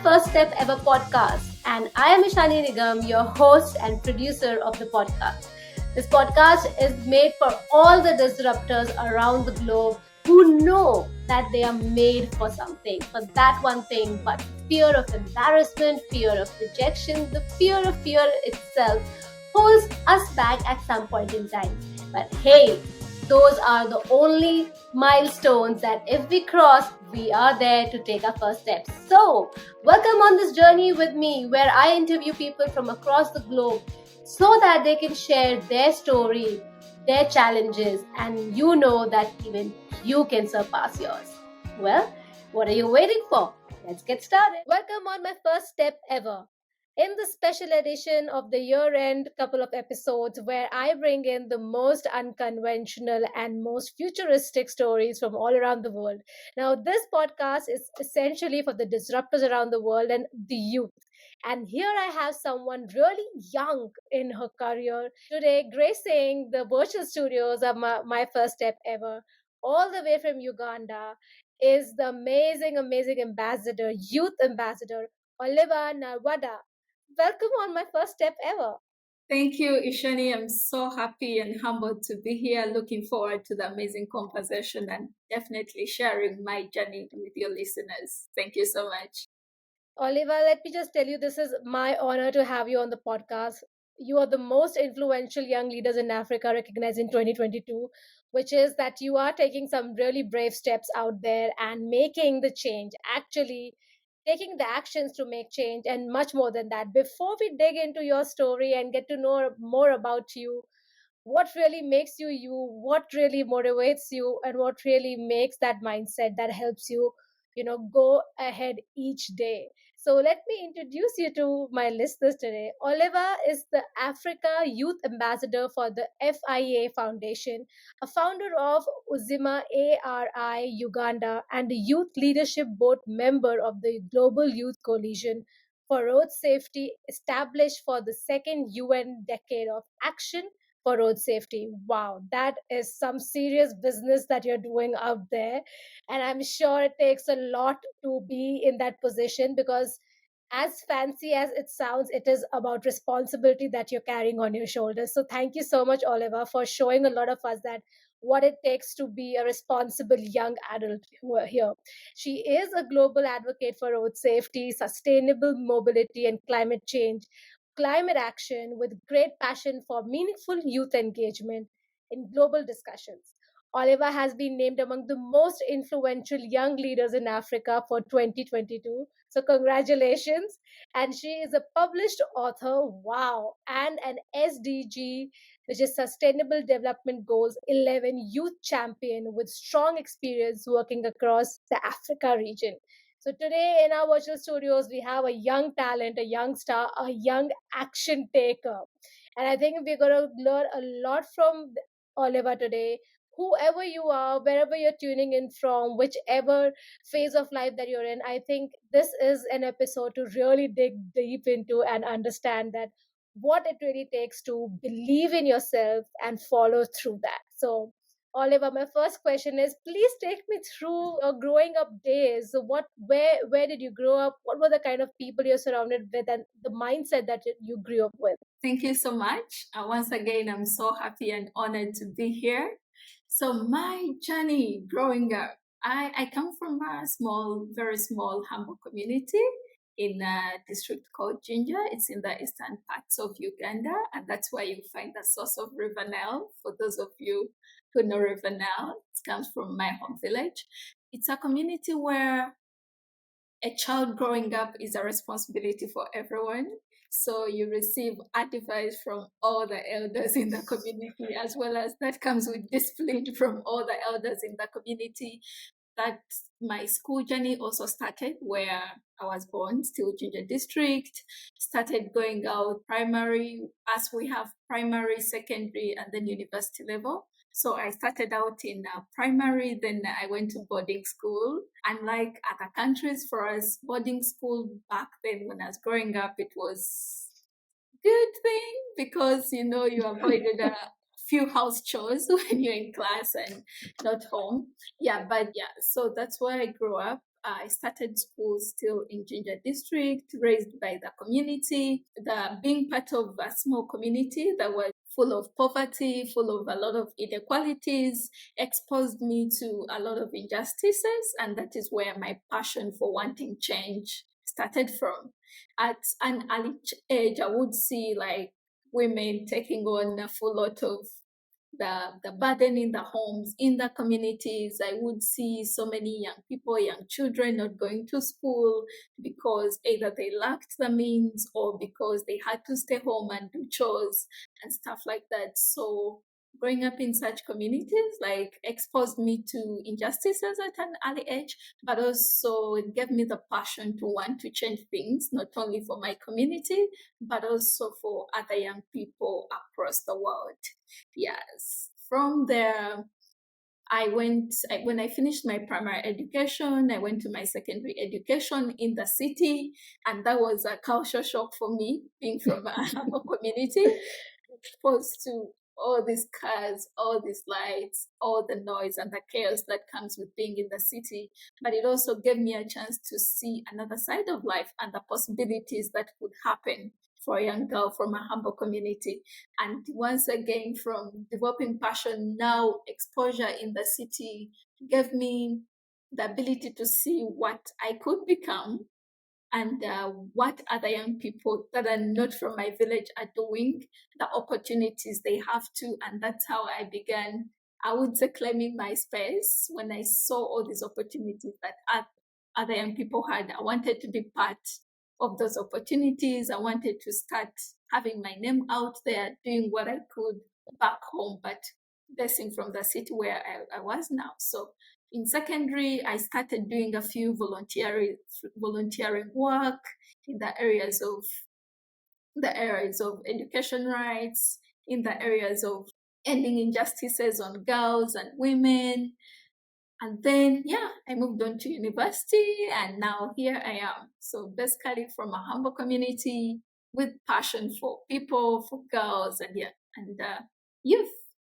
First Step Ever podcast, and I am Ishani Nigam, your host and producer of the podcast. This podcast is made for all the disruptors around the globe who know that they are made for something, for that one thing, but fear of embarrassment, fear of rejection, the fear of fear itself holds us back at some point in time. But hey, those are the only milestones that if we cross, we are there to take our first steps. So, welcome on this journey with me where I interview people from across the globe so that they can share their story, their challenges, and you know that even you can surpass yours. Well, what are you waiting for? Let's get started. Welcome on my first step ever. In the special edition of the year end couple of episodes, where I bring in the most unconventional and most futuristic stories from all around the world. Now, this podcast is essentially for the disruptors around the world and the youth. And here I have someone really young in her career today, gracing the virtual studios of my first step ever, all the way from Uganda, is the amazing ambassador, youth ambassador, Oliva Nalwadda. Welcome on my first step ever. Thank you, Ishani. I'm so happy and humbled to be here. Looking forward to the amazing conversation and definitely sharing my journey with your listeners. Thank you so much. Oliva, let me just tell you, this is my honor to have you on the podcast. You are the most influential young leaders in Africa recognized in 2022, which is that you are taking some really brave steps out there and making the change, actually taking the actions to make change, and much more than that. Before we dig into your story and get to know more about you, what really makes you you, what really motivates you, and what really makes that mindset that helps you, go ahead each day. So let me introduce you to my listeners today. Oliva is the Africa Youth Ambassador for the FIA Foundation, a founder of UZIMA ARI Uganda, and a Youth Leadership Board member of the Global Youth Coalition for Road Safety, established for the second UN Decade of Action for Road Safety. Wow, that is some serious business that you're doing out there. And I'm sure it takes a lot to be in that position, because as fancy as it sounds, it is about responsibility that you're carrying on your shoulders. So thank you so much, Oliver, for showing a lot of us that what it takes to be a responsible young adult here. She is a global advocate for road safety, sustainable mobility, and climate action, with great passion for meaningful youth engagement in global discussions. Oliva has been named among the most influential young leaders in Africa for 2022. So, congratulations. And she is a published author, wow, and an SDG, which is Sustainable Development Goals 11 youth champion with strong experience working across the Africa region. So today in our virtual studios, we have a young talent, a young star, a young action taker. And I think we're going to learn a lot from Oliver today. Whoever you are, wherever you're tuning in from, whichever phase of life that you're in, I think this is an episode to really dig deep into and understand that what it really takes to believe in yourself and follow through that. So Oliver, my first question is, please take me through your growing up days. So where did you grow up? What were the kind of people you're surrounded with, and the mindset that you grew up with? Thank you so much. Once again, I'm so happy and honored to be here. So my journey growing up, I come from a small, very small, humble community in a district called Ginger. It's in the eastern parts of Uganda, and that's where you find the source of River Nile. For those of you who know River Nile, it comes from my home village. It's a community where a child growing up is a responsibility for everyone. So you receive advice from all the elders in the community, as well as that comes with discipline from all the elders in the community. That my school journey also started where I was born, still Ginger District. Started going out primary, as we have primary, secondary, and then university level. So I started out in primary, then I went to boarding school. Unlike other countries, for us, boarding school back then when I was growing up, it was a good thing because, you avoided a few house chores when you're in class and not home. So that's where I grew up. I started school still in Ginger District, raised by the community. Being part of a small community that was full of poverty, full of a lot of inequalities, exposed me to a lot of injustices. And that is where my passion for wanting change started from. At an early age, I would see like women taking on a full lot of the burden in the homes, in the communities. I would see so many young people, young children not going to school because either they lacked the means or because they had to stay home and do chores and stuff like that. So growing up in such communities like exposed me to injustices at an early age, but also it gave me the passion to want to change things, not only for my community, but also for other young people across the world. Yes. From there, when I finished my primary education, I went to my secondary education in the city. And that was a culture shock for me, being from a humble community, exposed to all these cars, all these lights, all the noise and the chaos that comes with being in the city. But it also gave me a chance to see another side of life and the possibilities that could happen for a young girl from a humble community. And once again, from developing passion, now exposure in the city gave me the ability to see what I could become and what other young people that are not from my village are doing, the opportunities they have to. And that's how I began, I would say, claiming my space when I saw all these opportunities that other young people had. I wanted to be part of those opportunities. I wanted to start having my name out there, doing what I could back home, but basing from the city where I was now. So in secondary, I started doing a few volunteering work in the areas of education rights, in the areas of ending injustices on girls and women. And then, yeah, I moved on to university, and now here I am. So basically, from a humble community with passion for people, for girls, and yeah, and youth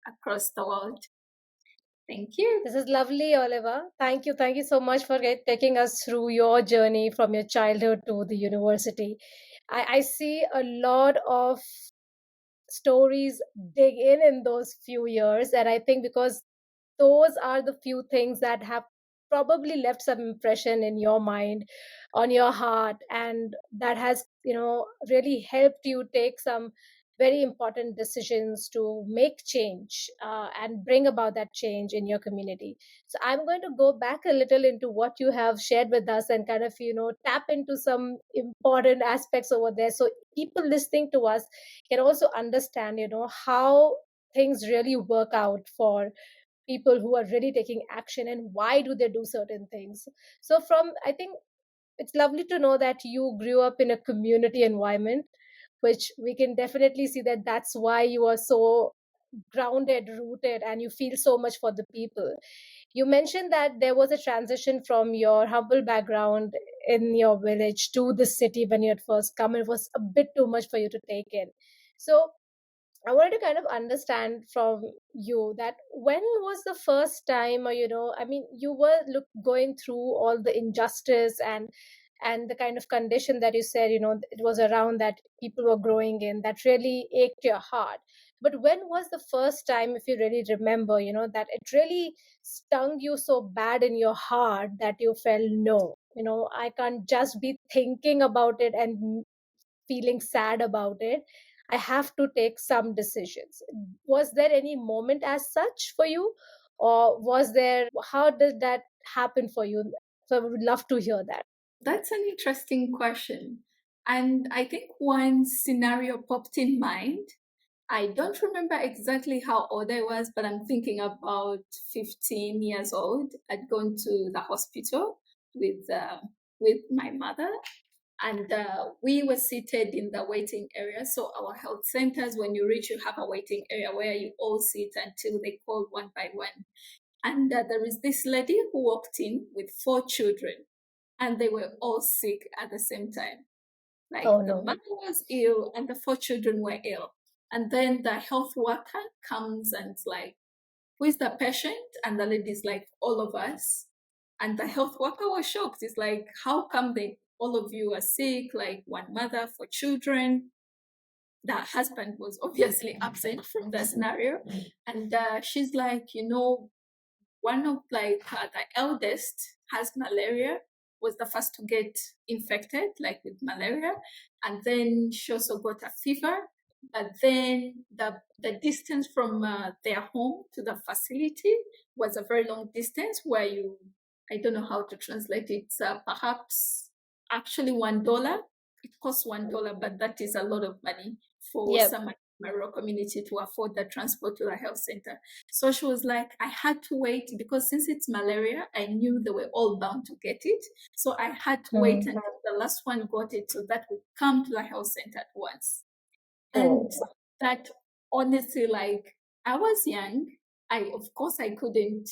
across the world. Thank you. This is lovely, Oliver. Thank you. Thank you so much for taking us through your journey from your childhood to the university. I see a lot of stories dig in those few years. And I think because those are the few things that have probably left some impression in your mind, on your heart, and that has really helped you take some very important decisions to make change and bring about that change in your community. So I'm going to go back a little into what you have shared with us and kind of tap into some important aspects over there, so people listening to us can also understand how things really work out for people who are really taking action and why do they do certain things. So from I think it's lovely to know that you grew up in a community environment, which we can definitely see that that's why you are so grounded, rooted, and you feel so much for the people. You mentioned that there was a transition from your humble background in your village to the city when you had first come. It was a bit too much for you to take in. So I wanted to kind of understand from you that when was the first time, or I mean, you were going through all the injustice and the kind of condition that you said, it was around that people were growing in that really ached your heart. But when was the first time, if you really remember, that it really stung you so bad in your heart that you felt, no, I can't just be thinking about it and feeling sad about it. I have to take some decisions. Was there any moment as such for you? Or was there, how did that happen for you? So I would love to hear that. That's an interesting question. And I think one scenario popped in mind. I don't remember exactly how old I was, but I'm thinking about 15 years old. I'd gone to the hospital with my mother, and we were seated in the waiting area. So our health centers, when you reach, you have a waiting area where you all sit until they call one by one. And there is this lady who walked in with 4 children, and they were all sick at the same time. Like Oh the no. mother was ill and the 4 children were ill. And then the health worker comes and it's like, who is the patient? And the lady's like, all of us. And the health worker was shocked. It's like, how come all of you are sick, like one mother, for children? The husband was obviously absent from the scenario. And she's like, one of the eldest has malaria, was the first to get infected, like with malaria. And then she also got a fever. But then the distance from their home to the facility was a very long distance where I don't know how to translate it, perhaps actually $1. It costs $1, but that is a lot of money for Yep. some rural community to afford the transport to the health center. So she was like, I had to wait because since it's malaria, I knew they were all bound to get it. So I had to wait Mm. until the last one got it so that we come to the health center at once. Oh. And that honestly, like, I was young. Of course, I couldn't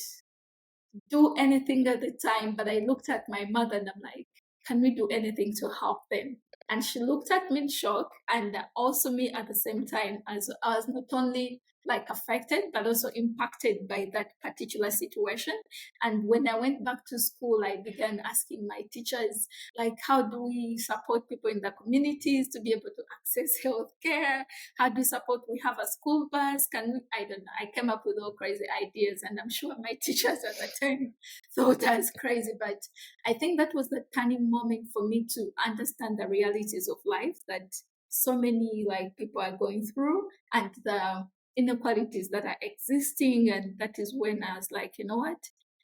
do anything at the time, but I looked at my mother and I'm like, can we do anything to help them? And she looked at me in shock, and also me at the same time, as I was not only like affected, but also impacted by that particular situation. And when I went back to school, I began asking my teachers, like, how do we support people in the communities to be able to access healthcare? How do we support? We have a school bus. Can we? I don't know. I came up with all crazy ideas, and I'm sure my teachers at the time thought I was crazy. But I think that was the turning moment for me to understand the realities of life that so many like people are going through and the inequalities that are existing. And that is when I was like, you know what?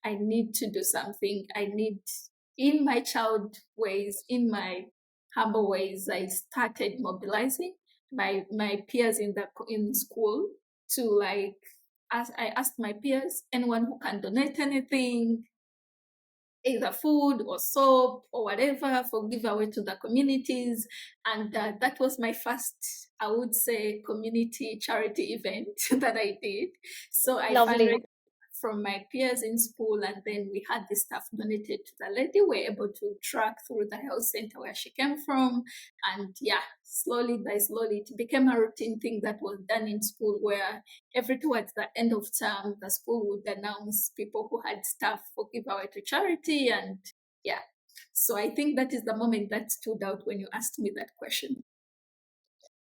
I need to do something. I need, in my child ways, in my humble ways, I started mobilizing my peers in school to like, as I asked my peers, anyone who can donate anything, either food or soap or whatever, for giveaway to the communities. And that was my first, I would say, community charity event that I did. So I Lovely. fundraised from my peers in school, and then we had the stuff donated to the lady. We were able to track through the health center where she came from. And yeah, slowly by slowly, it became a routine thing that was done in school, where every towards the end of term, the school would announce people who had stuff for giveaway to charity. And yeah, so I think that is the moment that stood out when you asked me that question.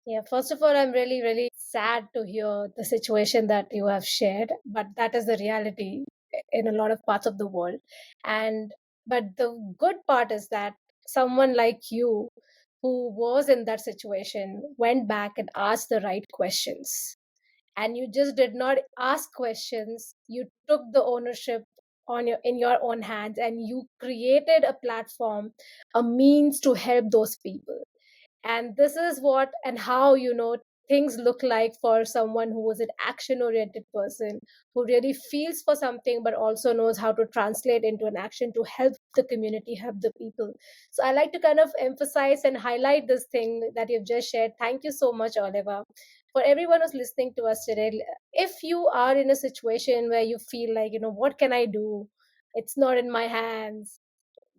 Yeah, first of all, I'm really, really sad to hear the situation that you have shared, but that is the reality in a lot of parts of the world. And but the good part is that someone like you who was in that situation went back and asked the right questions. And you just did not ask questions, you took the ownership on your in your own hands, and you created a platform, a means to help those people. And this is what and how things look like for someone who is an action oriented person, who really feels for something but also knows how to translate into an action to help the community, help the people. So I like to kind of emphasize and highlight this thing that you've just shared. Thank you so much, Oliver. For everyone who's listening to us today, if you are in a situation where you feel like, what can I do, it's not in my hands,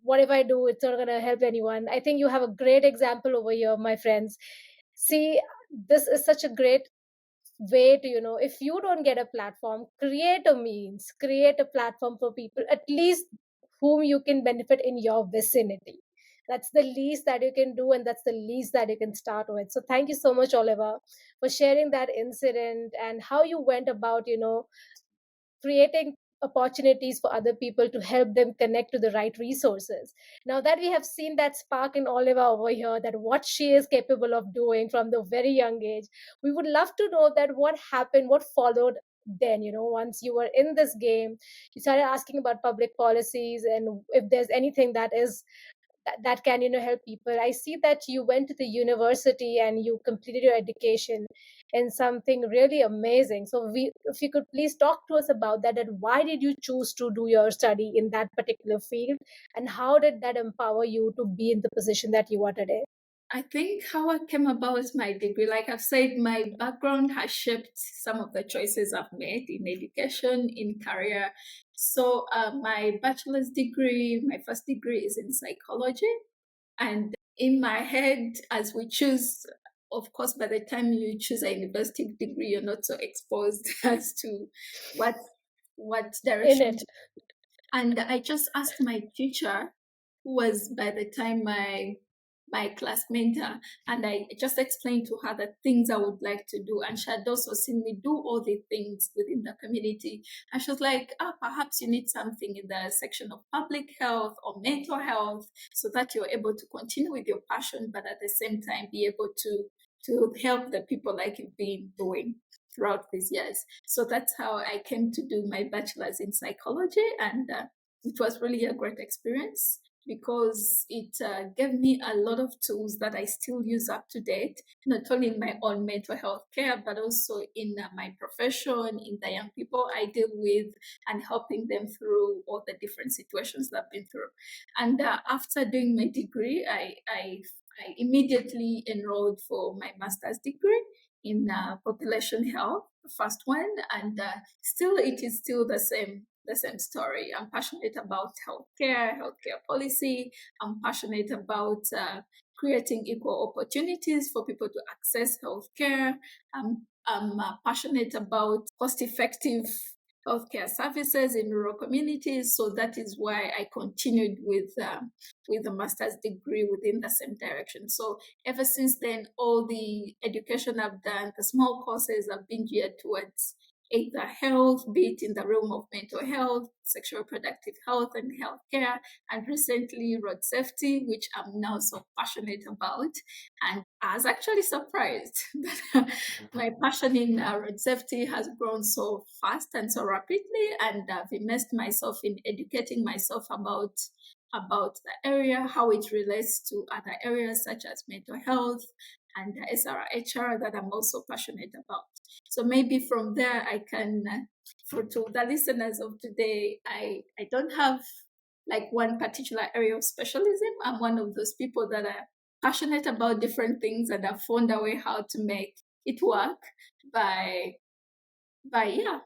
what if I do? It's not going to help anyone. I think you have a great example over here, my friends. See, this is such a great way to, if you don't get a platform, create a means, create a platform for people, at least whom you can benefit in your vicinity. That's the least that you can do, and that's the least that you can start with. So, thank you so much, Oliver, for sharing that incident and how you went about, creating opportunities for other people to help them connect to the right resources. Now that we have seen that spark in Oliva over here, that what she is capable of doing from the very young age, we would love to know that what happened, what followed then, once you were in this game, you started asking about public policies and if there's anything that can help people. I see that you went to the university and you completed your education in something really amazing. So if you could please talk to us about that, and why did you choose to do your study in that particular field, and how did that empower you to be in the position that you are today? I think how I came about with my degree, like I've said, my background has shaped some of the choices I've made in education, in career. So, my bachelor's degree, my first degree is in psychology. And in my head, as we choose, of course, by the time you choose a university degree, you're not so exposed as to what In direction it. And I just asked my teacher, who was by the time my class mentor, and I just explained to her the things I would like to do. And she had also seen me do all the things within the community. And she was like, perhaps you need something in the section of public health or mental health so that you're able to continue with your passion, but at the same time be able to help the people like you've been doing throughout these years. So that's how I came to do my bachelor's in psychology, and it was really a great experience because it gave me a lot of tools that I still use up to date, not only in my own mental health care, but also in my profession, in the young people I deal with, and helping them through all the different situations that I've been through. And after doing my degree, I immediately enrolled for my master's degree in population health, the first one, and still it is still the same story. I'm passionate about healthcare policy. I'm passionate about creating equal opportunities for people to access healthcare. I'm passionate about cost-effective healthcare services in rural communities. So that is why I continued with a master's degree within the same direction. So ever since then, all the education I've done, the small courses have been geared towards either health, be it in the realm of mental health, sexual reproductive health, and healthcare, and recently road safety, which I'm now so passionate about. And I was actually surprised that my passion in road safety has grown so fast and so rapidly, and I've immersed myself in educating myself about the area, how it relates to other areas such as mental health and SRHR that I'm also passionate about. So maybe from there I can, for to the listeners of today, I don't have like one particular area of specialism. I'm one of those people that are passionate about different things and have found a way how to make it work by yeah,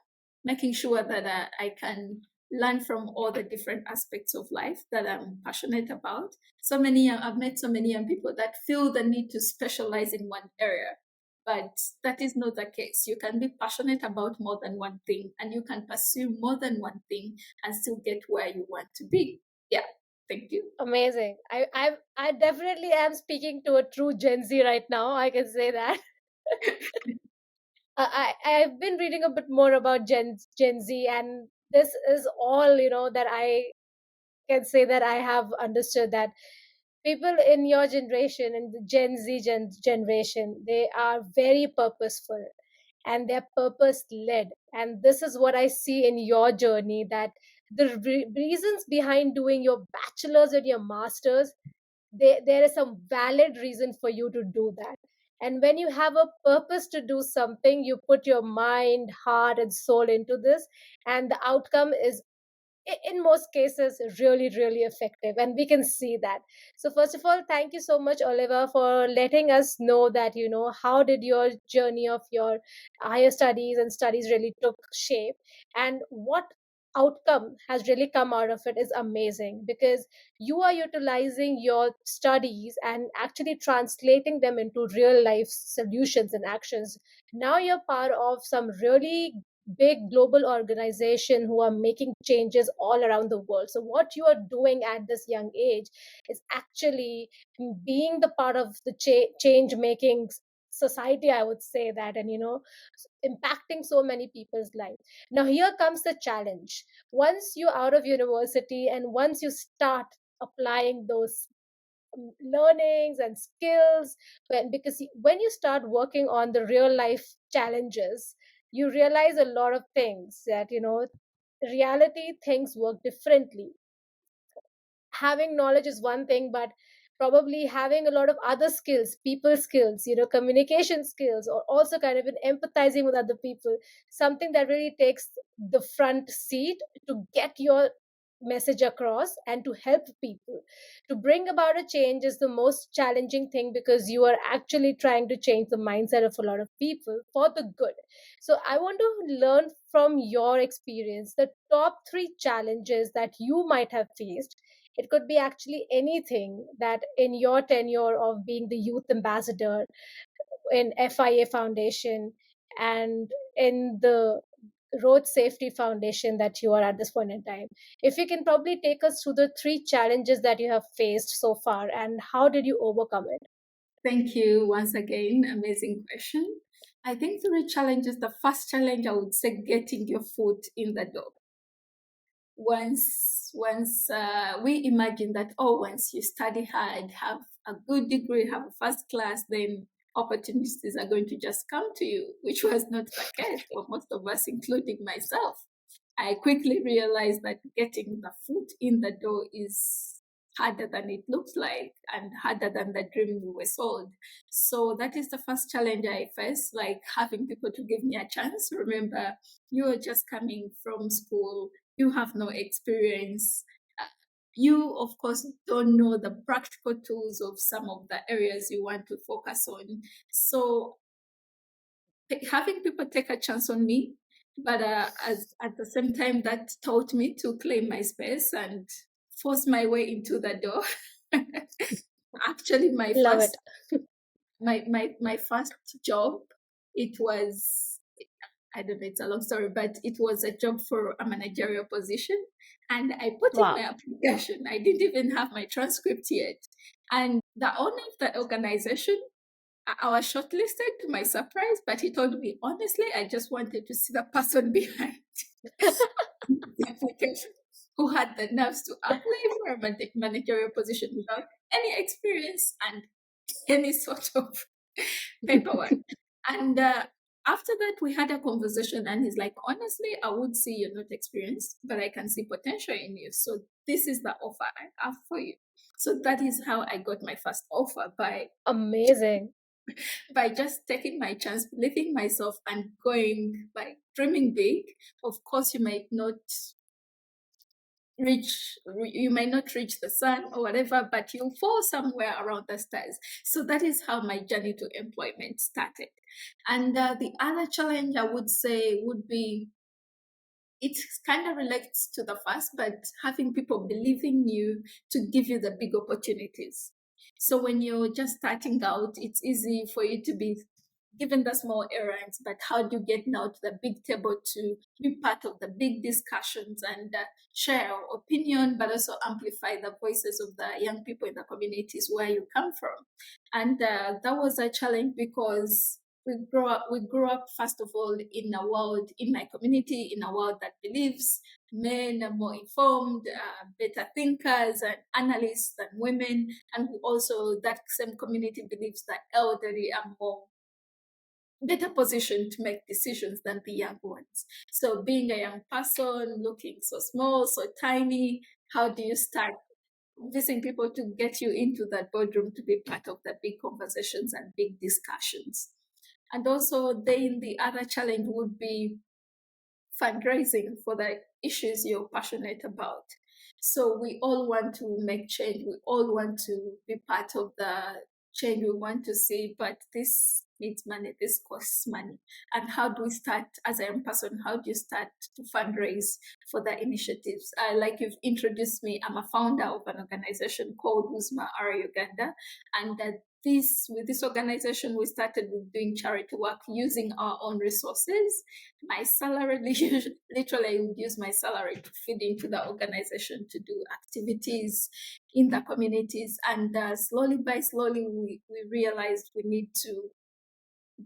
making sure that I can learn from all the different aspects of life that I'm passionate about. I've met so many young people that feel the need to specialize in one area, but that is not the case. You can be passionate about more than one thing, and you can pursue more than one thing and still get where you want to be. Yeah, thank you. Amazing. I definitely am speaking to a true Gen Z right now. I can say that. I've been reading a bit more about Gen Z, and this is all that I can say that I have understood that people in your generation, in the generation, they are very purposeful and they're purpose led. And this is what I see in your journey, that the reasons behind doing your bachelor's and your master's, there is some valid reason for you to do that. And when you have a purpose to do something, you put your mind, heart, and soul into this, and the outcome is in most cases really really effective, and we can see that. So first of all, thank you so much, Oliver, for letting us know that how did your journey of your higher studies and studies really took shape, and what outcome has really come out of it is amazing, because you are utilizing your studies and actually translating them into real life solutions and actions. Now you're part of some really big global organization who are making changes all around the world. So what you are doing at this young age is actually being the part of the change making society, I would say that, and impacting so many people's lives. Now here comes the challenge. Once you're out of university and once you start applying those learnings and skills, because when you start working on the real life challenges, you realize a lot of things, that reality things work differently. Having knowledge is one thing, but probably having a lot of other skills, people skills, communication skills, or also kind of empathizing with other people, something that really takes the front seat to get your message across and to help people. To bring about a change is the most challenging thing, because you are actually trying to change the mindset of a lot of people for the good. So I want to learn from your experience the top 3 challenges that you might have faced. It could be actually anything that in your tenure of being the youth ambassador in FIA Foundation, and in the Road Safety Foundation that you are at this point in time. If you can probably take us through the three challenges that you have faced so far and how did you overcome it? Thank you once again. Amazing question. I think three challenges. The first challenge, I would say, getting your foot in the door. Once we imagine that, oh, once you study hard, have a good degree, have a first class, then opportunities are going to just come to you, which was not the case for most of us, including myself. I quickly realized that getting the foot in the door is harder than it looks like and harder than the dream we were sold. So that is the first challenge I faced, like having people to give me a chance. Remember, you're just coming from school, you have no experience. You, of course, don't know the practical tools of some of the areas you want to focus on. So having people take a chance on me, but as at the same time, that taught me to claim my space and force my way into the door. Actually, Love it. my first job, it was, I don't know, it's a long story, but it was a job for a managerial position. And I put in Wow. my application. I didn't even have my transcript yet. And the owner of the organization, I was shortlisted to my surprise, but he told me, honestly, I just wanted to see the person behind the application who had the nerves to apply for a managerial position without any experience and any sort of paperwork. And after that, we had a conversation, and he's like, honestly, I would say you're not experienced, but I can see potential in you. So this is the offer I have for you. So that is how I got my first offer, Amazing. by just taking my chance, believing myself, and going, like, dreaming big. Of course, you may not reach the sun or whatever, but you'll fall somewhere around the stars. So that is how my journey to employment started. And the other challenge, I would say, would be, it kind of relates to the first, but having people believing you to give you the big opportunities. So when you're just starting out, it's easy for you to be given the small errands, but how do you get now to the big table to be part of the big discussions and share our opinion, but also amplify the voices of the young people in the communities where you come from? And that was a challenge because we grew up first of all in a world, in my community, in a world that believes men are more informed, better thinkers and analysts than women. And we also, that same community believes that elderly are more better positioned to make decisions than the young ones. So being a young person, looking so small, so tiny, how do you start convincing people to get you into that boardroom to be part of the big conversations and big discussions? And also then the other challenge would be fundraising for the issues you're passionate about. So we all want to make change. We all want to be part of the change we want to see, but this needs money, this costs money. And how do we start as a young person? How do you start to fundraise for the initiatives? Like you've introduced me, I'm a founder of an organization called UZIMA ARI Uganda. And with this organization, we started with doing charity work using our own resources. My salary, literally, I would use my salary to feed into the organization to do activities in the communities. And slowly by slowly, we realized we need to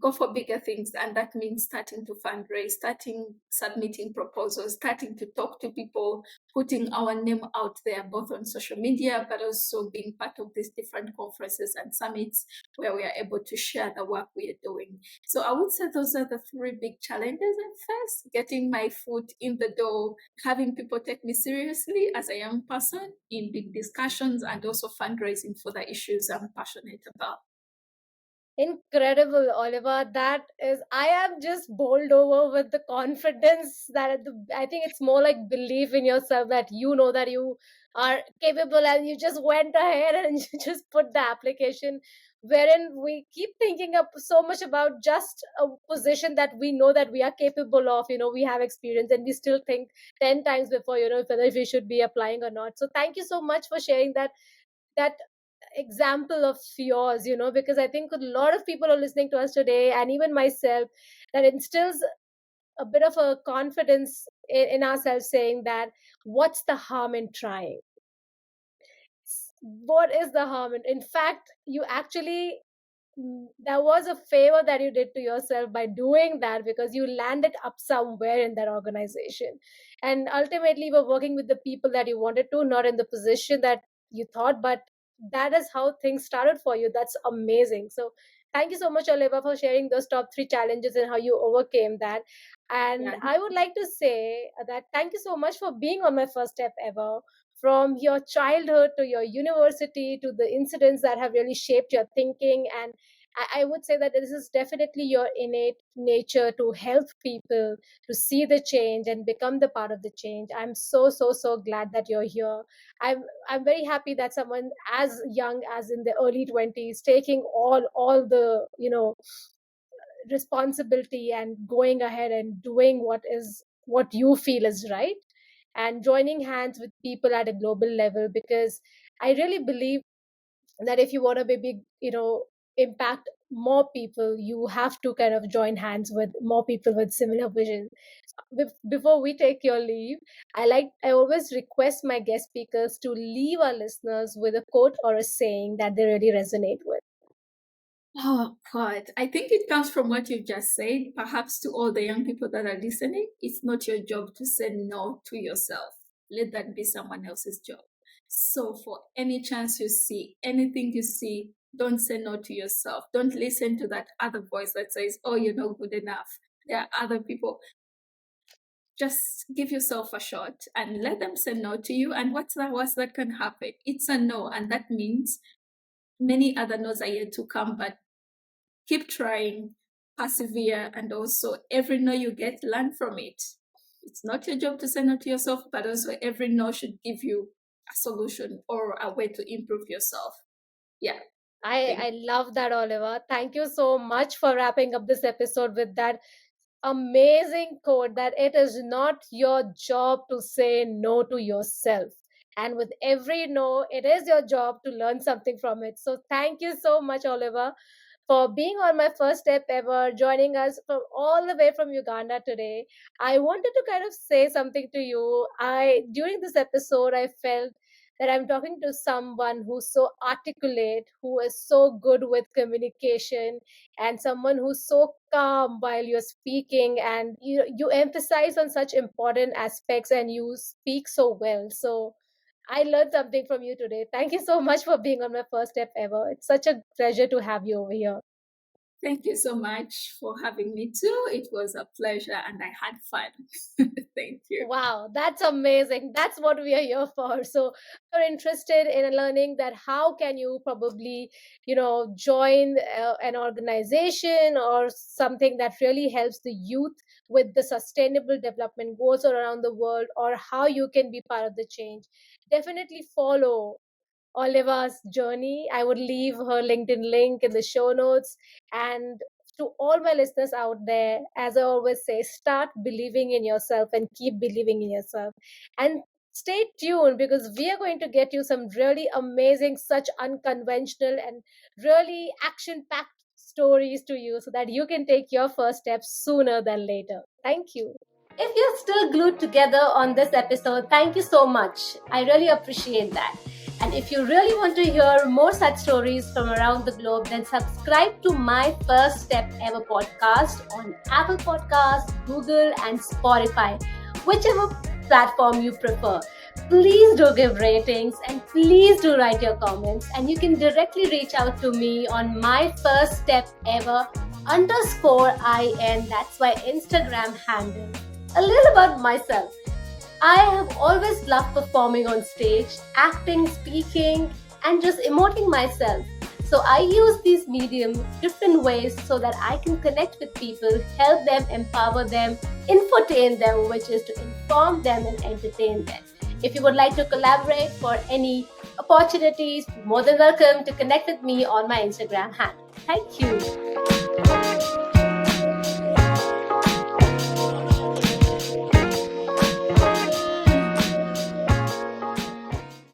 go for bigger things, and that means starting to fundraise, starting submitting proposals, starting to talk to people, putting our name out there both on social media but also being part of these different conferences and summits where we are able to share the work we are doing. So I would say those are the three big challenges I face: getting my foot in the door, having people take me seriously as a young person in big discussions, and also fundraising for the issues I'm passionate about. Incredible, Oliver. That is, I am just bowled over with the confidence that I think it's more like belief in yourself that you know that you are capable and you just went ahead and you just put the application. Wherein we keep thinking up so much about just a position that we know that we are capable of, we have experience, and we still think 10 times before, whether if we should be applying or not. So, thank you so much for sharing that example of yours, because I think a lot of people are listening to us today, and even myself, that instills a bit of a confidence in ourselves, saying that what's the harm in trying? What is the harm in fact, you actually, that was a favor that you did to yourself by doing that, because you landed up somewhere in that organization, and ultimately you were working with the people that you wanted to, not in the position that you thought, but that is how things started for you. That's amazing. So thank you so much, Oliva, for sharing those top 3 challenges and how you overcame that. And Yeah. I would like to say that thank you so much for being on my first step ever. From your childhood to your university to the incidents that have really shaped your thinking, and I would say that this is definitely your innate nature to help people to see the change and become the part of the change. I'm so glad that you're here. I'm very happy that someone as young as in the early 20s taking all the responsibility and going ahead and doing what you feel is right, and joining hands with people at a global level, because I really believe that if you want to maybe impact more people, you have to kind of join hands with more people with similar vision. Before we take your leave, I always request my guest speakers to leave our listeners with a quote or a saying that they really resonate with. Oh, God. I think it comes from what you've just said. Perhaps to all the young people that are listening, it's not your job to say no to yourself. Let that be someone else's job. So, for any chance you see, anything you see, don't say no to yourself. Don't listen to that other voice that says, oh, you're not good enough. There are other people. Just give yourself a shot and let them say no to you. And what's the worst that can happen? It's a no. And that means many other no's are yet to come, but keep trying, persevere, and also every no you get, learn from it. It's not your job to say no to yourself, but also every no should give you a solution or a way to improve yourself. Yeah. I love that, Oliver. Thank you so much for wrapping up this episode with that amazing quote that it is not your job to say no to yourself. And with every no, it is your job to learn something from it. So thank you so much, Oliver, for being on my first step ever, joining us from all the way from Uganda today. I wanted to kind of say something to you. During this episode, I felt that I'm talking to someone who's so articulate, who is so good with communication, and someone who's so calm while you're speaking, and you emphasize on such important aspects and you speak so well. So I learned something from you today. Thank you so much for being on my first step ever. It's such a pleasure to have you over here. Thank you so much for having me too. It was a pleasure and I had fun. Thank you. Wow, that's amazing. That's what we are here for. So, if you're interested in learning that how can you probably, join an organization or something that really helps the youth with the sustainable development goals around the world, or how you can be part of the change, definitely follow Oliva's journey. I would leave her LinkedIn link in the show notes. And to all my listeners out there, as I always say, start believing in yourself and keep believing in yourself. And stay tuned, because we are going to get you some really amazing, such unconventional and really action packed stories to you, so that you can take your first steps sooner than later. Thank you. If you're still glued together on this episode, thank you so much. I really appreciate that. And if you really want to hear more such stories from around the globe, then subscribe to my First Step Ever podcast on Apple Podcasts, Google, and Spotify, whichever platform you prefer. Please do give ratings and please do write your comments. And you can directly reach out to me on my First Step Ever _IN. That's my Instagram handle. A little about myself. I have always loved performing on stage, acting, speaking, and just emoting myself. So I use these mediums different ways so that I can connect with people, help them, empower them, infotain them, which is to inform them and entertain them. If you would like to collaborate for any opportunities, more than welcome to connect with me on my Instagram handle. Thank you.